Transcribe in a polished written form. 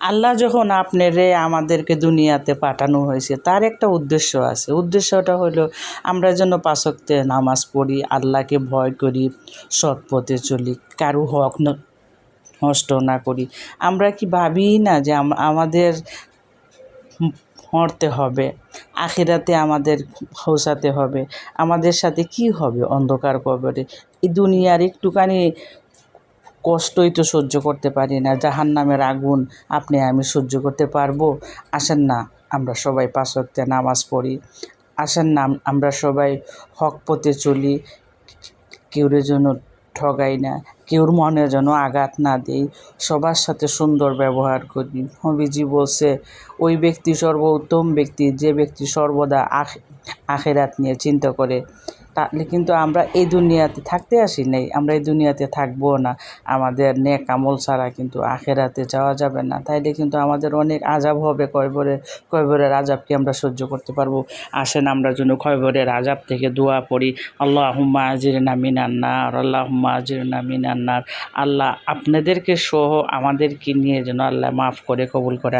আল্লাহ যখন আপনারে আমাদেরকে দুনিয়াতে পাঠানো হয়েছে তার একটা উদ্দেশ্য আছে। উদ্দেশ্যটা হলো আমরা যেন ৫ ওয়াক্তে নামাজ পড়ি, আল্লাহকে ভয় করি, সৎ পথে চলি, কারো হক নষ্ট না করি। আমরা কি ভাবি না যে আমাদের মরতে হবে, আখিরাতে আমাদের পৌঁছাতে হবে, আমাদের সাথে কি হবে অন্ধকার কবরে? এই দুনিয়ার একটুখানি কষ্টই তো সহ্য করতে পারি না, জাহান্নামের আগুন আপনি আমি সহ্য করতে পারবো? আসেন না আমরা সবাই ৫ ওয়াক্তে নামাজ পড়ি, আসেন না আমরা সবাই হক পথে চলি, কেউরে যেন ঠগাই না, কেউর মনে যেন আঘাত না দেই, সবার সাথে সুন্দর ব্যবহার করি। নবীজি বলছে ওই ব্যক্তি সর্বোত্তম ব্যক্তি যে ব্যক্তি সর্বদা আখিরাত নিয়ে চিন্তা করে। তাহলে কিন্তু আমরা এই দুনিয়াতে থাকতে আসি নাই, আমরা এই দুনিয়াতে থাকবো না। আমাদের নেক আমল ছাড়া কিন্তু আখিরাতে যাওয়া যাবে না। তাইলে কিন্তু আমাদের অনেক আযাব হবে কয়বরের আযাব কি আমরা সহ্য করতে পারবো? আসেন আমরা যেন কয়বরের আযাব থেকে দোয়া পড়ি, আল্লাহুম্মা আজিরনা মিনান নার, আল্লাহুম্মা আজিরনা মিনান নার। আল্লাহ আপনাদেরকে সহ আমাদেরকে নিয়ে যেন আল্লাহ মাফ করে কবুল করে।